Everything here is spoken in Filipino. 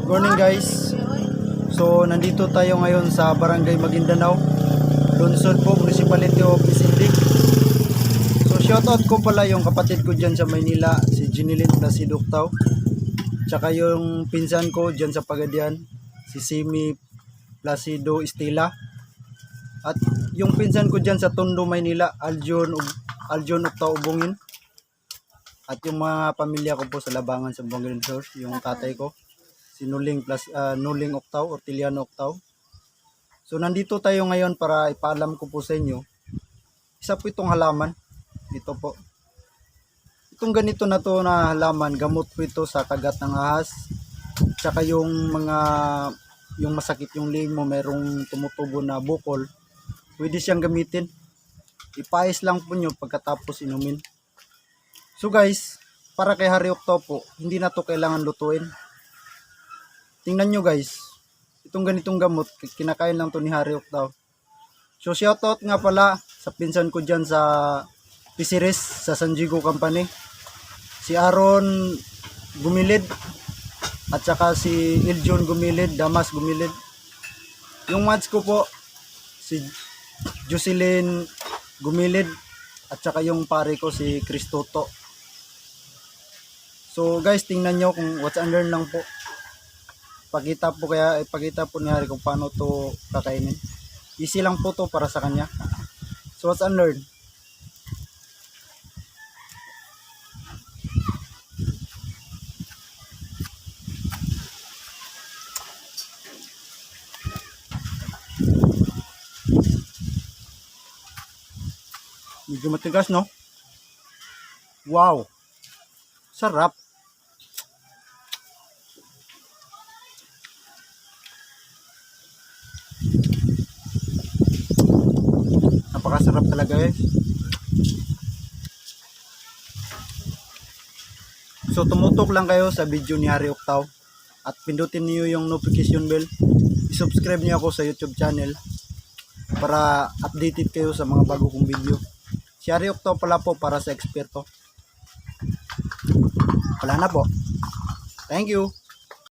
Morning guys. So nandito tayo ngayon sa Barangay Maguindanao, Lungsod po, Municipality of Isindig. So shoutout ko pala yung kapatid ko dyan sa Maynila, si Jinilin Placido Octao. Tsaka yung pinsan ko dyan sa Pagadian, si Simi Placido Estila. At yung pinsan ko dyan sa Tondo, Maynila, Aljon Octao Ubungin. At yung mga pamilya ko po sa Labangan sa Buanga del Sur, yung tatay ko, si Nuling Octao, Orteliano Octao. So nandito tayo ngayon para ipaalam ko po sa inyo. Isa po itong halaman. Ito po. Itong ganito na to na halaman, gamot po ito sa kagat ng ahas. Tsaka yung masakit yung leg mo, merong tumutubo na bukol. Pwede siyang gamitin. Ipais lang po nyo pagkatapos inumin. So guys, para kay Hari Octao po, hindi na to kailangan lutuin. Tingnan nyo guys, itong ganitong gamot, kinakain lang to ni Hari Octao. So shoutout nga pala sa pinsan ko dyan sa Pisiris, sa San Diego Company. Si Aaron Gumilid, at saka si Iljon Gumilid, Damas Gumilid. Yung match ko po, si Jocelyn Gumilid, at saka yung pare ko si Cristoto. So guys, tingnan nyo kung what's and learn lang po. Ipakita po ni Hari kung paano to kakainin. Easy lang po to para sa kanya. So what's and learn. Medyo matigas, no? Wow! Sarap! Napakasarap talaga guys. So tumutok lang kayo sa video ni Hari Octao at pindutin niyo yung notification bell. I-subscribe niyo ako sa YouTube channel para updated kayo sa mga bago kong video. Si Hari Octao pala po para sa eksperto. Wala na po. Thank you.